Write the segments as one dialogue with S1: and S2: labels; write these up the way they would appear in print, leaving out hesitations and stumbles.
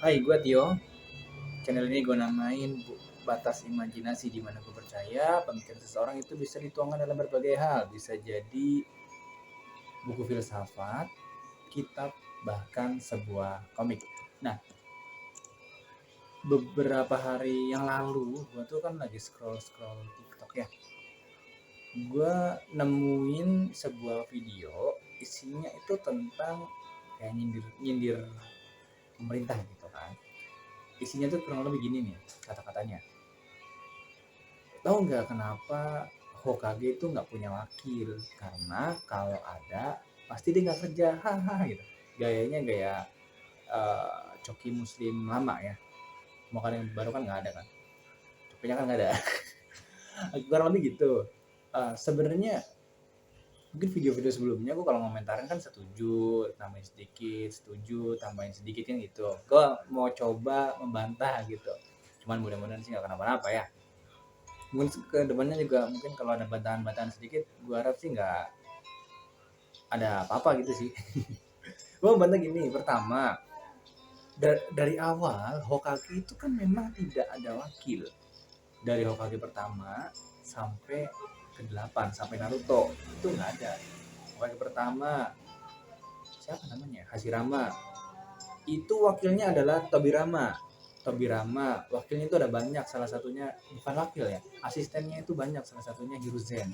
S1: Hai, gue Tio. Channel ini gue namain Batas Imajinasi, di mana gue percaya pemikiran seseorang itu bisa dituangkan dalam berbagai hal. Bisa jadi buku filsafat, kitab, bahkan sebuah komik. Nah, beberapa hari yang lalu gue tuh kan lagi scroll-scroll TikTok ya. Gue nemuin sebuah video, isinya itu tentang kayak nyindir pemerintah gitu kan. Isinya tuh kurang lebih gini nih kata-katanya. Tahu nggak kenapa Hokage itu nggak punya wakil? Karena kalau ada pasti dia nggak kerja, haha gitu. Gayanya gaya coki muslim lama ya. Mau kan yang baru kan nggak ada kan? Cokinya kan nggak ada. Kurang lebih gitu. Sebenarnya mungkin video-video sebelumnya gue kalau ngomentarin kan setuju, tambahin sedikit, setuju, tambahin sedikit kan gitu. Gue mau coba membantah gitu. Cuman mudah-mudahan sih nggak kenapa-napa ya. Mungkin ke depannya juga mungkin kalau ada bantahan-bantahan sedikit, gue harap sih nggak ada apa-apa gitu sih. Gue bantah gini, pertama dari awal Hokage itu kan memang tidak ada wakil. Dari Hokage pertama sampai ke 8 sampai Naruto itu nggak ada. Hokage pertama siapa namanya, Hashirama, itu wakilnya adalah Tobirama. Tobirama wakilnya itu ada banyak, salah satunya bukan wakil ya, asistennya itu banyak, salah satunya Hiruzen.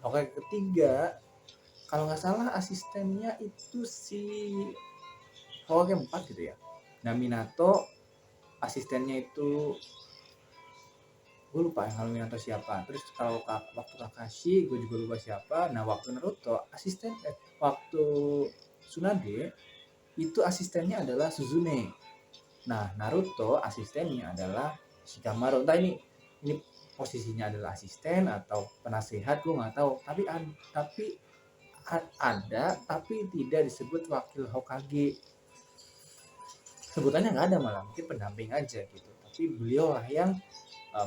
S1: Hokage ketiga kalau nggak salah asistennya itu si Hokage 4 gitu ya. Nah, Minato asistennya itu gue lupa yang kalau Minato siapa. Terus kalau waktu Kakashi gue juga lupa siapa. Nah, waktu Naruto waktu Tsunade itu asistennya adalah Suzune. Nah, Naruto asistennya adalah Shikamaru. Entah ini posisinya adalah asisten atau penasehat, gue nggak tahu. Tapi ada tapi tidak disebut wakil Hokage. Sebutannya nggak ada, malah mungkin pendamping aja gitu. Tapi beliau lah yang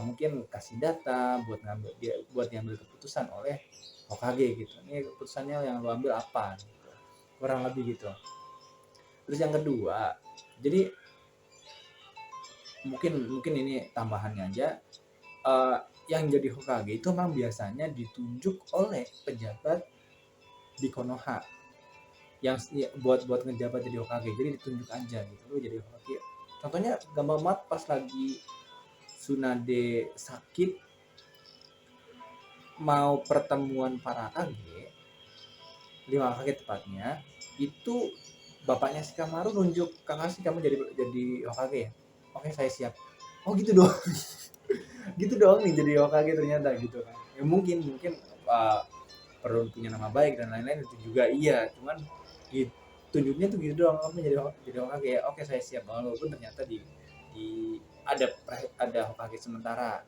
S1: mungkin kasih data buat ngambil keputusan oleh Hokage gitu. Ini keputusannya yang lo ambil apa gitu. Kurang lebih gitu. Terus yang kedua, jadi mungkin ini tambahannya aja, uh, yang jadi Hokage itu memang biasanya ditunjuk oleh pejabat di Konoha yang ya, buat ngejabat jadi Hokage, jadi ditunjuk aja gitu lo jadi Hokage. Contohnya gampang banget pas lagi Tsunade sakit mau pertemuan para Kage, 5 Kage tepatnya, itu bapaknya Shikamaru nunjuk, Kakashi kamu jadi Hokage ya, oke saya siap. Oh gitu doang. Gitu doang nih jadi Hokage ternyata gitu kan. Ya mungkin uh, perlu punya nama baik dan lain-lain itu juga iya, cuman gitu, tunjuknya tuh gitu doang, kamu jadi Hokage ya, oke saya siap. Walaupun ternyata di ada Hokage sementara,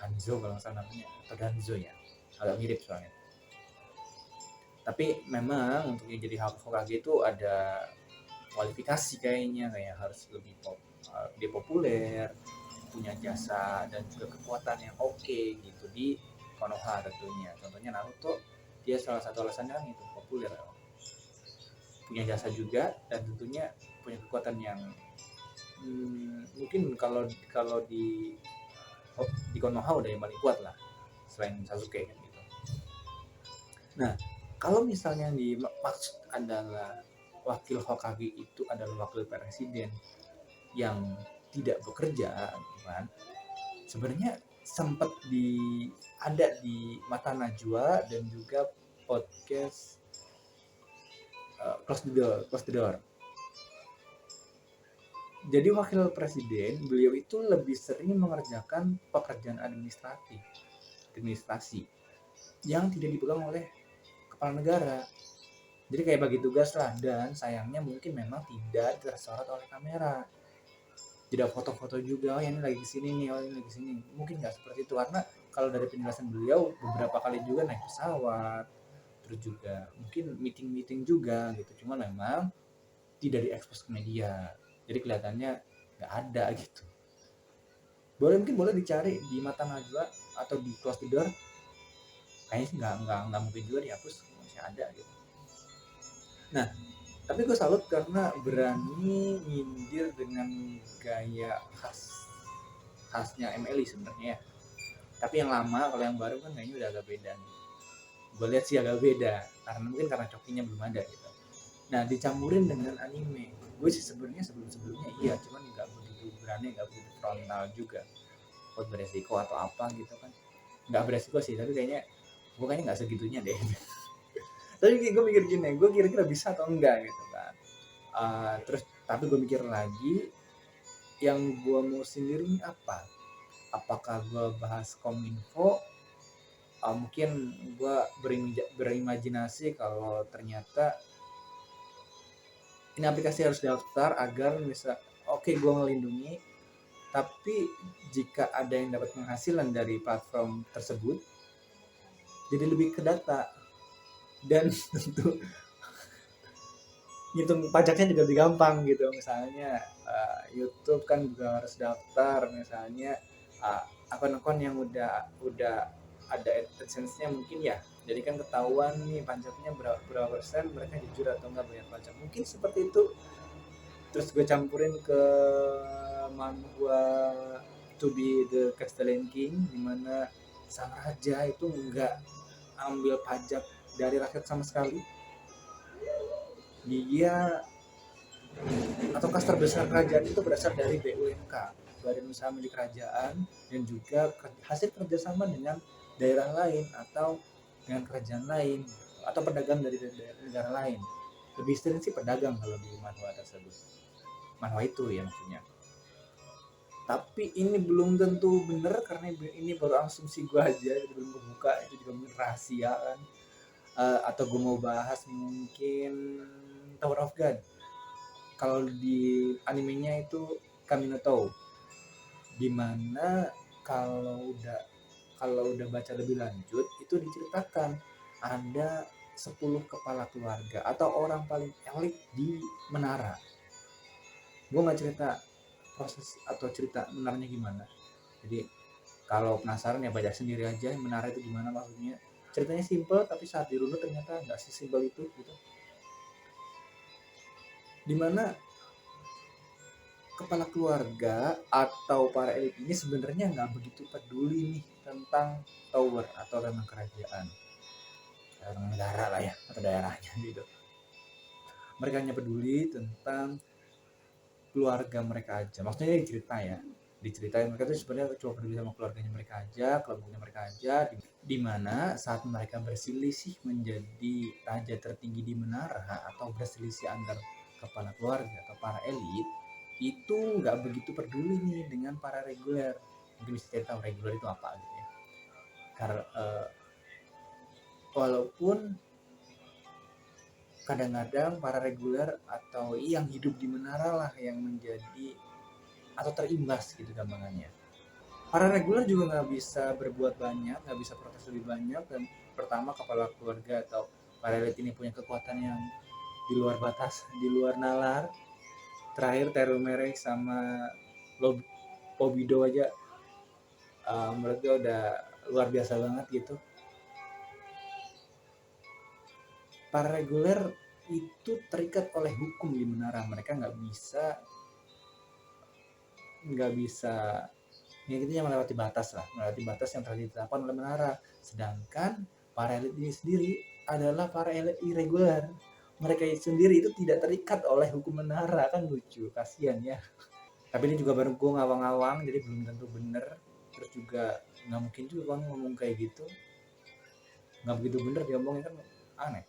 S1: Hanzo kalau nggak salah namanya, atau Danzo ya, agak mirip soalnya. Tapi memang untuk yang jadi Hokage itu ada kualifikasi kayaknya, kayak harus lebih dia populer, punya jasa dan juga kekuatan yang oke gitu di Konoha tentunya. Contohnya Naruto, dia salah satu alasannya kan itu populer, punya jasa juga dan tentunya punya kekuatan yang mungkin kalau di Konoha udah yang paling kuat lah selain Sasuke kan gitu. Nah, kalau misalnya yang dimaksud adalah wakil Hokage itu adalah wakil presiden yang tidak bekerja, kan? Sebenarnya sempat ada di Mata Najwa dan juga podcast Close the Door. Jadi wakil presiden beliau itu lebih sering mengerjakan pekerjaan administrasi yang tidak dipegang oleh kepala negara. Jadi kayak bagi tugas lah, dan sayangnya mungkin memang tidak tersorot oleh kamera. Tidak foto-foto juga, oh ya ini lagi kesini nih, oh ini lagi kesini. Mungkin nggak seperti itu, karena kalau dari penjelasan beliau beberapa kali juga naik pesawat, terus juga mungkin meeting-meeting juga gitu. Cuma memang tidak diekspos ke media, jadi kelihatannya nggak ada gitu. Boleh dicari di Mata Najwa atau di Close the Door, kayaknya sih nggak mungkin juga dihapus, masih ada gitu. Nah, Tapi gue salut karena berani nyindir dengan gaya khasnya MLI sebenarnya ya. Tapi yang lama, kalau yang baru kan kayaknya udah agak beda nih. Gue lihat sih agak beda karena mungkin karena cokinya belum ada gitu. Nah, dicampurin dengan anime, gue sih sebenarnya sebelumnya iya, cuman nggak begitu berani, nggak begitu frontal juga buat beresiko atau apa gitu kan. Nggak beresiko sih, tapi gue kayaknya nggak segitunya deh. Tapi gue mikir gini, gue kira-kira bisa atau enggak gitu kan. Terus tapi gue mikir lagi, yang gue mau sindirin apa? Apakah gue bahas kominfo? Mungkin gue berimajinasi kalau ternyata ini aplikasi harus daftar agar bisa oke, gue ngelindungi, tapi jika ada yang dapat penghasilan dari platform tersebut jadi lebih ke data, dan tentu ngitung pajaknya juga lebih gampang gitu. Misalnya YouTube kan juga harus daftar, misalnya akun-akun yang udah ada AdSense-nya mungkin ya, jadi kan ketahuan nih pajaknya berapa persen, mereka jujur atau enggak bayar pajak, mungkin seperti itu. Terus gue campurin ke manhwa To Be the Castellan King, dimana sang raja itu nggak ambil pajak dari rakyat sama sekali. Dia atau kas terbesar kerajaan itu berasal dari BUMK, Badan Usaha Milik Kerajaan, dan juga hasil kerjasama dengan daerah lain atau dengan kerajaan lain atau pedagang dari negara lain. Lebih sering sih pedagang kalau di manhwa tersebut, manhwa itu ya maksudnya. Tapi ini belum tentu benar karena ini baru asumsi gue aja, belum kebuka, itu juga mungkin rahasia kan. Atau gue mau bahas mungkin Tower of God. Kalau di animenya itu Kaminoto, dimana kalau udah baca lebih lanjut itu diceritakan ada 10 kepala keluarga atau orang paling elit di menara. Gue nggak cerita proses atau cerita menaranya gimana, jadi kalau penasaran ya baca sendiri aja menara itu gimana maksudnya. Ceritanya simple tapi saat dirunut ternyata nggak sesimpel itu gitu. Dimana kepala keluarga atau para elit ini sebenarnya nggak begitu peduli nih tentang tower atau tentang kerajaan, tentang negara lah ya atau daerahnya gitu. Mereka hanya peduli tentang keluarga mereka aja. Maksudnya diceritain mereka tuh sebenarnya cuma peduli sama keluarganya mereka aja, kelompoknya mereka aja. Di mana saat mereka berselisih menjadi raja tertinggi di menara atau berselisih antar kepala keluarga atau para elit, itu nggak begitu peduli nih dengan para reguler. Mungkin bisa cerita reguler itu apa gitu ya. Karena walaupun kadang-kadang para reguler atau yang hidup di menara lah yang menjadi atau terimbas gitu gampangannya. Para reguler juga nggak bisa berbuat banyak, nggak bisa protes lebih banyak, dan pertama kepala keluarga atau para elit ini punya kekuatan yang di luar batas, di luar nalar. Terakhir Teru Merek sama Pobido aja menurut gue udah luar biasa banget gitu. Para reguler itu terikat oleh hukum di menara, mereka nggak bisa ya gitu yang melewati batas yang telah ditetapkan oleh menara. Sedangkan para elit ini sendiri adalah para elit irregular, mereka sendiri itu tidak terikat oleh hukum menara, kan lucu, kasihan ya. Tapi ini juga baru gue ngawang-ngawang, jadi belum tentu bener. Terus juga nggak mungkin juga kan ngomong kayak gitu, nggak begitu bener diomongnya kan, aneh.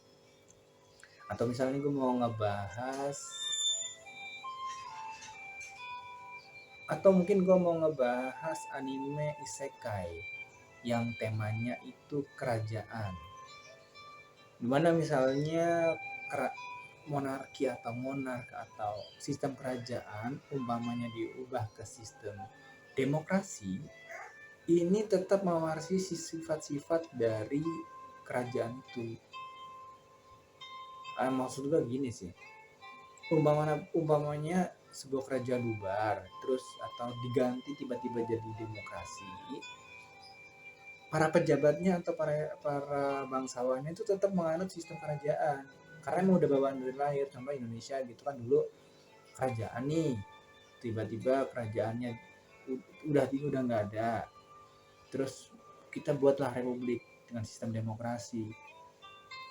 S1: Atau misalnya gue mau ngebahas, atau mungkin gue mau ngebahas anime isekai yang temanya itu kerajaan, dimana misalnya monarki atau monark atau sistem kerajaan umpamanya diubah ke sistem demokrasi, ini tetap mewarisi sifat-sifat dari kerajaan itu. Maksud gue gini sih, umpamanya sebuah kerajaan bubar terus atau diganti tiba-tiba jadi demokrasi, para pejabatnya atau para bangsawannya itu tetap menganut sistem kerajaan. karena emang udah bawaan dari lahir. Contoh Indonesia gitu kan, dulu kerajaan nih, tiba-tiba kerajaannya udah nggak ada, terus kita buatlah republik dengan sistem demokrasi.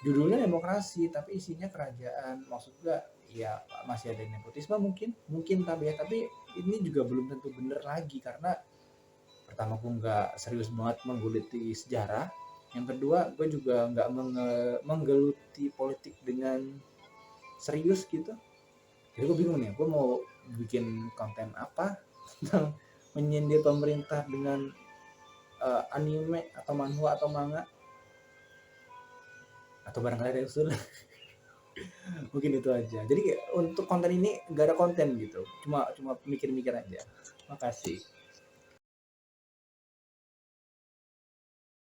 S1: Judulnya demokrasi tapi isinya kerajaan. Maksud gua ya masih ada nepotisme mungkin tapi ini juga belum tentu bener lagi, karena pertama gue nggak serius banget menggeluti sejarah, yang kedua gue juga nggak menggeluti politik dengan serius gitu. Jadi gue bingung nih, gue mau bikin konten apa tentang menyindir pemerintah dengan anime atau manhwa atau manga, atau barangkali ada usul. Mungkin itu aja. Jadi untuk konten ini gak ada konten gitu, cuma mikir-mikir aja. Makasih.